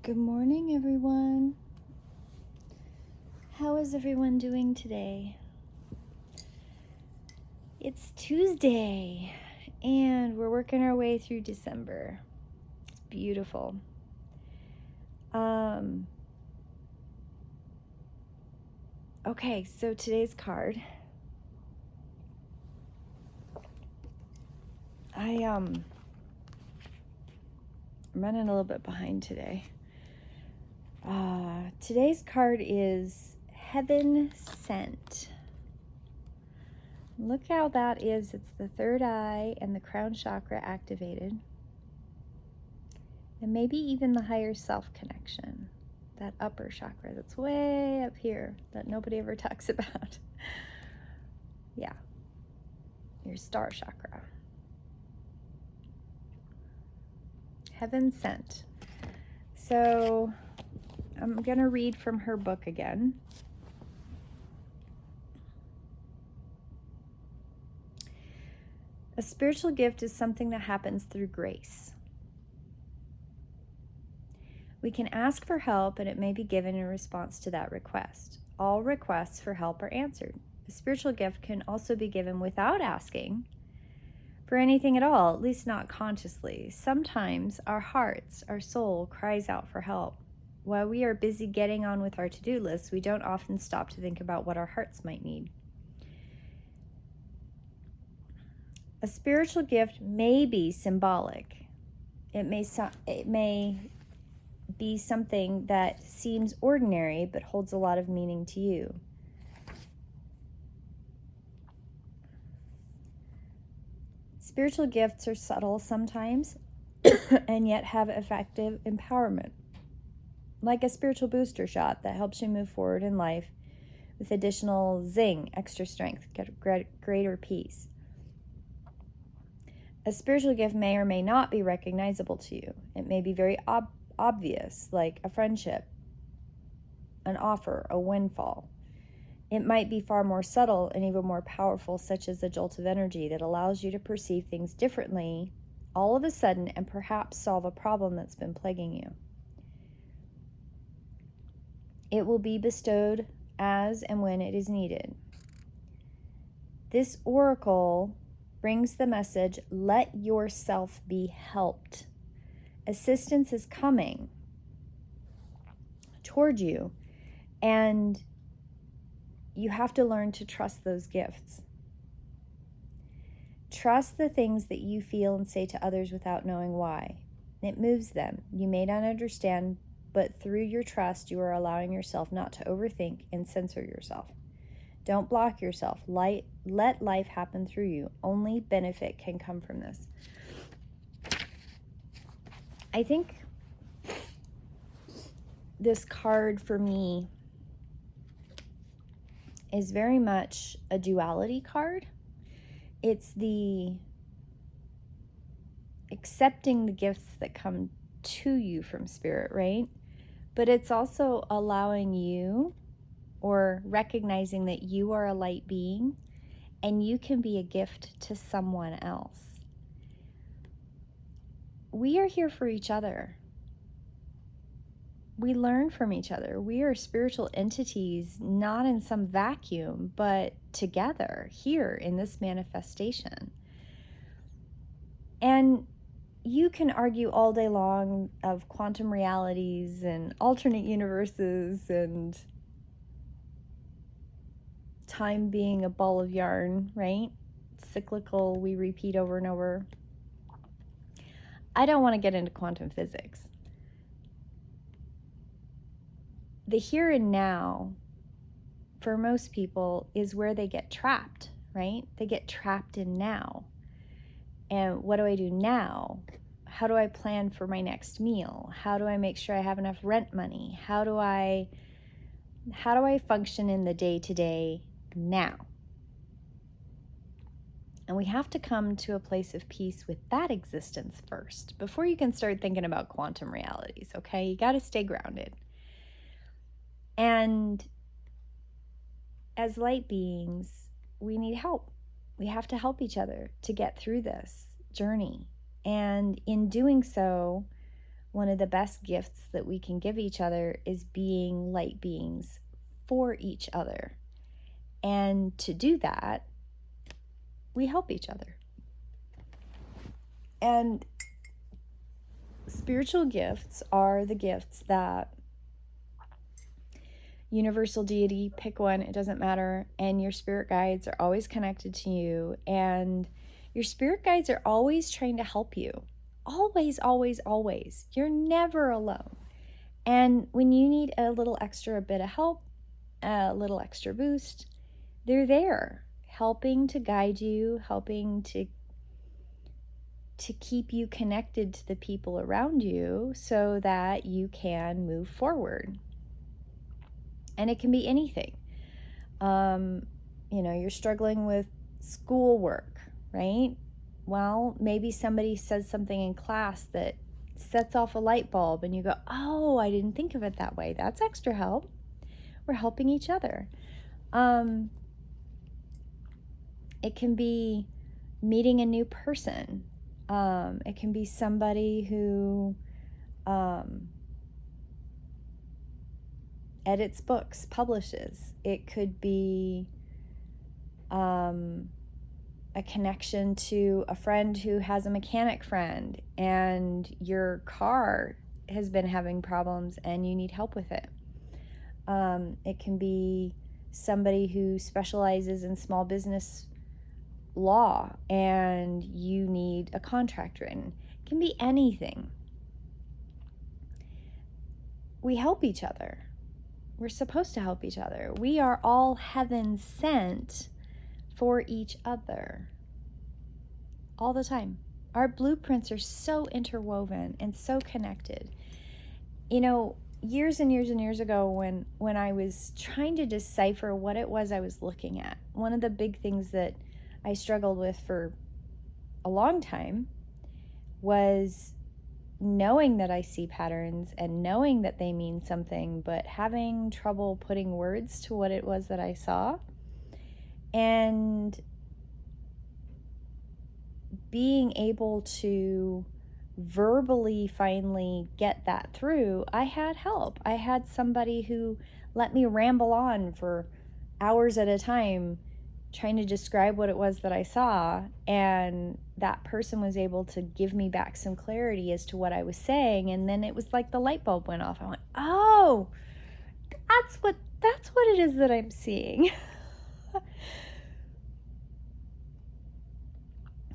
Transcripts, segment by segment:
Good morning, everyone. How is everyone doing today? It's Tuesday, and we're working our way through December. It's beautiful. Okay, so today's card. I'm running a little bit behind today. Today's card is Heaven Sent. Look how that is. It's the third eye and the crown chakra activated. And maybe even the higher self connection, that upper chakra that's way up here that nobody ever talks about. Yeah, your star chakra. Heaven Sent. So I'm going to read from her book again. A spiritual gift is something that happens through grace. We can ask for help, and it may be given in response to that request. All requests for help are answered. A spiritual gift can also be given without asking for anything at all, at least not consciously. Sometimes our hearts, our soul, cries out for help. While we are busy getting on with our to-do lists, we don't often stop to think about what our hearts might need. A spiritual gift may be symbolic. It may be something that seems ordinary but holds a lot of meaning to you. Spiritual gifts are subtle sometimes and yet have effective empowerment, like a spiritual booster shot that helps you move forward in life with additional zing, extra strength, greater peace. A spiritual gift may or may not be recognizable to you. It may be very obvious, like a friendship, an offer, a windfall. It might be far more subtle and even more powerful, such as a jolt of energy that allows you to perceive things differently all of a sudden and perhaps solve a problem that's been plaguing you. It will be bestowed as and when it is needed. This oracle brings the message, let yourself be helped. Assistance is coming toward you, and you have to learn to trust those gifts. Trust the things that you feel and say to others without knowing why. It moves them. You may not understand, but through your trust, you are allowing yourself not to overthink and censor yourself. Don't block yourself. Let life happen through you. Only benefit can come from this. I think this card for me is very much a duality card. It's the accepting the gifts that come to you from Spirit, right? But it's also allowing you, or recognizing that you are a light being and you can be a gift to someone else. We are here for each other. We learn from each other. We are spiritual entities, not in some vacuum, but together here in this manifestation. And you can argue all day long of quantum realities and alternate universes and time being a ball of yarn, right? Cyclical, we repeat over and over. I don't want to get into quantum physics. The here and now, for most people, is where they get trapped, right? They get trapped in now. And what do I do now? How do I plan for my next meal? How do I make sure I have enough rent money? How do I function in the day-to-day now? And we have to come to a place of peace with that existence first before you can start thinking about quantum realities, okay? You got to stay grounded. And as light beings, we need help. We have to help each other to get through this journey. And in doing so, one of the best gifts that we can give each other is being light beings for each other. And to do that, we help each other. And spiritual gifts are the gifts that universal deity, pick one, it doesn't matter, and your spirit guides are always connected to you, and your spirit guides are always trying to help you. Always, always, always. You're never alone. And when you need a little extra bit of help, a little extra boost, they're there, helping to guide you, helping to keep you connected to the people around you so that you can move forward. And it can be anything. You're struggling with schoolwork, right? Well, maybe somebody says something in class that sets off a light bulb and you go, oh, I didn't think of it that way. That's extra help. We're helping each other. It can be meeting a new person. It can be somebody who edits books, publishes. It could be a connection to a friend who has a mechanic friend and your car has been having problems and you need help with it. It can be somebody who specializes in small business law and you need a contract written. It can be anything. We help each other. We're supposed to help each other. We are all heaven sent for each other all the time. Our blueprints are so interwoven and so connected. Years and years and years ago when I was trying to decipher what it was I was looking at, one of the big things that I struggled with for a long time was knowing that I see patterns and knowing that they mean something, but having trouble putting words to what it was that I saw. And being able to verbally finally get that through, I had help. I had somebody who let me ramble on for hours at a time trying to describe what it was that I saw, and that person was able to give me back some clarity as to what I was saying, and then it was like the light bulb went off. I went, oh, that's what it is that I'm seeing.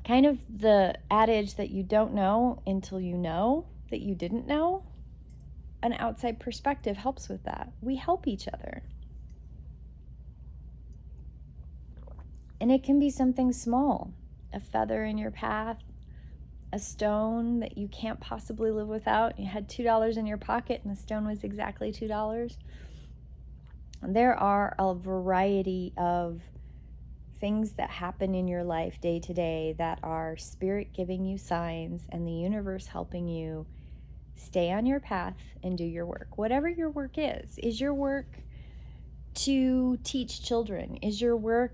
Kind of the adage that you don't know until you know that you didn't know. An outside perspective helps with that. We help each other. And it can be something small, a feather in your path, a stone that you can't possibly live without. You had $2 in your pocket and the stone was exactly $2. There are a variety of things that happen in your life day to day that are spirit giving you signs and the universe helping you stay on your path and do your work. Whatever your work is your work to teach children? Is your work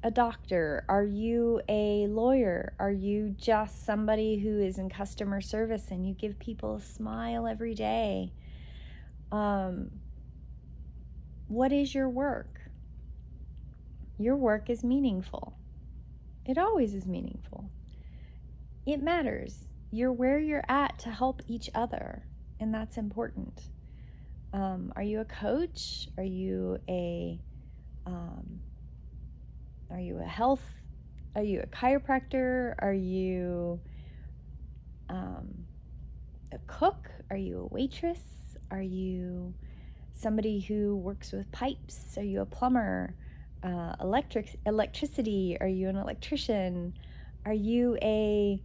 a doctor? Are you a lawyer? Are you just somebody who is in customer service and you give people a smile every day? What is your work? Your work is meaningful. It always is meaningful. It matters. You're where you're at to help each other, and that's important. Are you a coach? Are you a chiropractor? Are you a cook? Are you a waitress? Are you somebody who works with pipes? Are you a plumber? Electricity? Are you an electrician? Are you a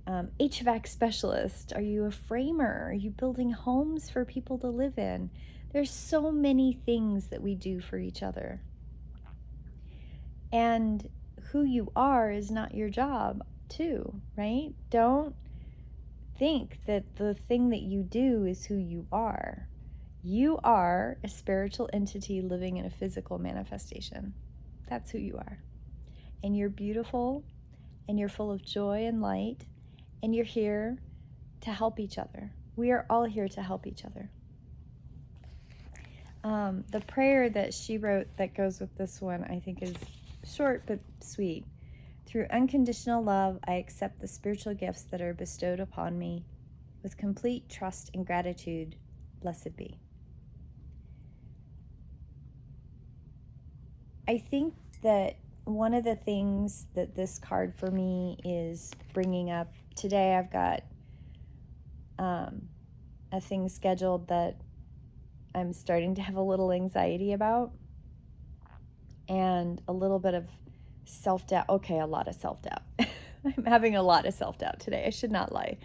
HVAC specialist? Are you a framer? Are you building homes for people to live in? There's so many things that we do for each other. And who you are is not your job, too, right? Don't think that the thing that you do is who you are. You are a spiritual entity living in a physical manifestation. That's who you are. And you're beautiful, and you're full of joy and light, and you're here to help each other. We are all here to help each other. The prayer that she wrote that goes with this one, I think, is short but sweet. Through unconditional love, I accept the spiritual gifts that are bestowed upon me. With complete trust and gratitude, blessed be. I think that one of the things that this card for me is bringing up today, I've got a thing scheduled that I'm starting to have a little anxiety about, and a little bit of self-doubt. Okay, a lot of self-doubt. I'm having a lot of self-doubt today. I should not lie.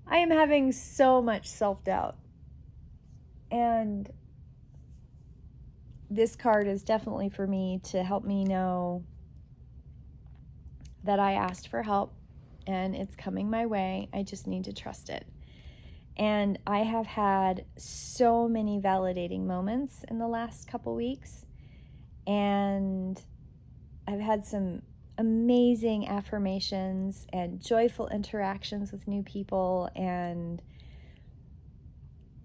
I am having so much self-doubt. And this card is definitely for me to help me know that I asked for help and it's coming my way. I just need to trust it. And I have had so many validating moments in the last couple weeks. And I've had some amazing affirmations and joyful interactions with new people. And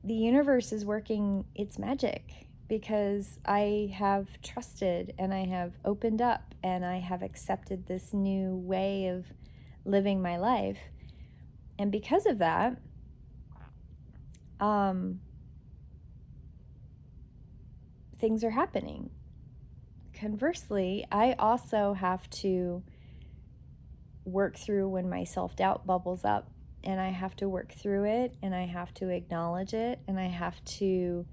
the universe is working its magic because I have trusted and I have opened up and I have accepted this new way of living my life. And because of that, things are happening. Conversely, I also have to work through when my self-doubt bubbles up, and I have to work through it, and I have to acknowledge it, and I have to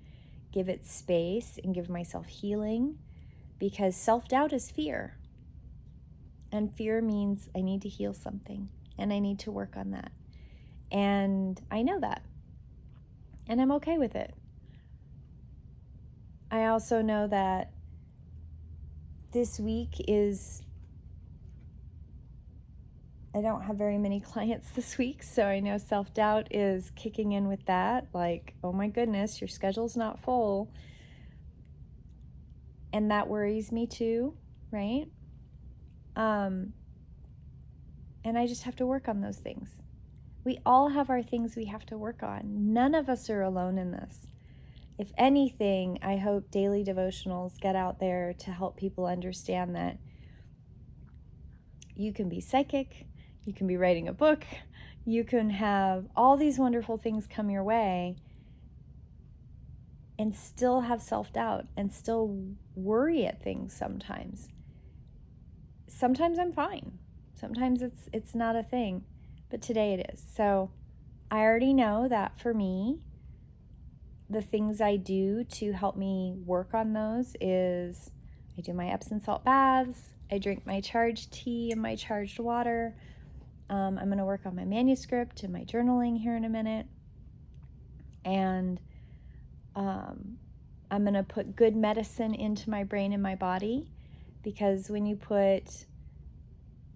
give it space and give myself healing, because self-doubt is fear. And fear means I need to heal something, and I need to work on that. And I know that. And I'm okay with it. I also know that this week I don't have very many clients this week, so I know self-doubt is kicking in with that. Like, oh my goodness, your schedule's not full. And that worries me too, right? And I just have to work on those things. We all have our things we have to work on. None of us are alone in this. If anything, I hope daily devotionals get out there to help people understand that you can be psychic, you can be writing a book, you can have all these wonderful things come your way and still have self-doubt and still worry at things sometimes. Sometimes I'm fine. Sometimes it's not a thing, but today it is. So I already know that for me, the things I do to help me work on those is I do my Epsom salt baths, I drink my charged tea and my charged water. I'm going to work on my manuscript and my journaling here in a minute. And I'm going to put good medicine into my brain and my body, because when you put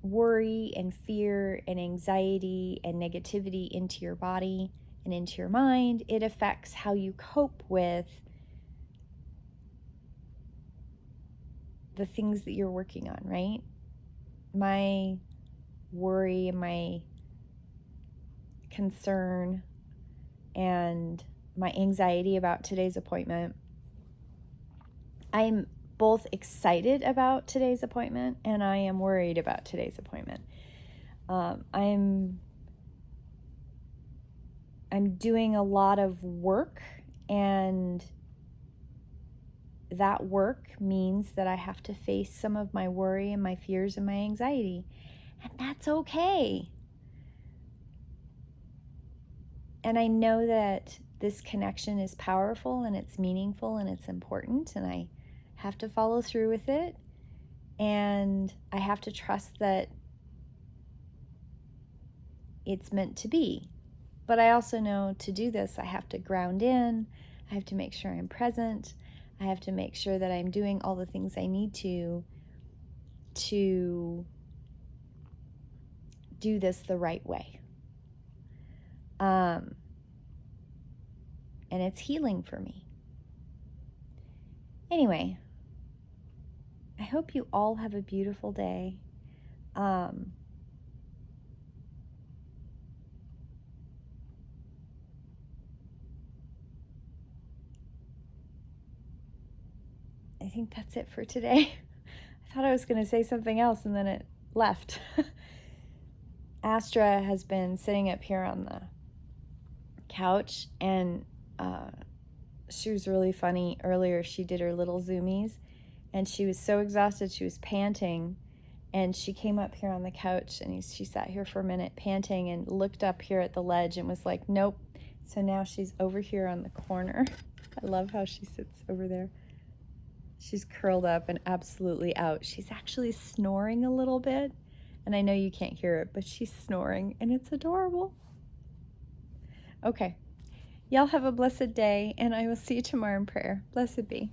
worry and fear and anxiety and negativity into your body and into your mind, it affects how you cope with the things that you're working on, right? My worry and my concern and my anxiety about today's appointment, I'm both excited about today's appointment and I am worried about today's appointment. I'm doing a lot of work, and that work means that I have to face some of my worry and my fears and my anxiety, and that's okay. And I know that this connection is powerful and it's meaningful and it's important, and I have to follow through with it, and I have to trust that it's meant to be. But I also know to do this, I have to ground in, I have to make sure I'm present, I have to make sure that I'm doing all the things I need to do this the right way. And it's healing for me. Anyway, I hope you all have a beautiful day. I think that's it for today. I thought I was going to say something else and then it left. Astra has been sitting up here on the couch, and she was really funny. Earlier she did her little zoomies, and she was so exhausted, she was panting, and she came up here on the couch, and she sat here for a minute panting and looked up here at the ledge and was like, nope. So now she's over here on the corner. I love how she sits over there. She's curled up and absolutely out. She's actually snoring a little bit, and I know you can't hear it, but she's snoring, and it's adorable. Okay, y'all have a blessed day, and I will see you tomorrow in prayer. Blessed be.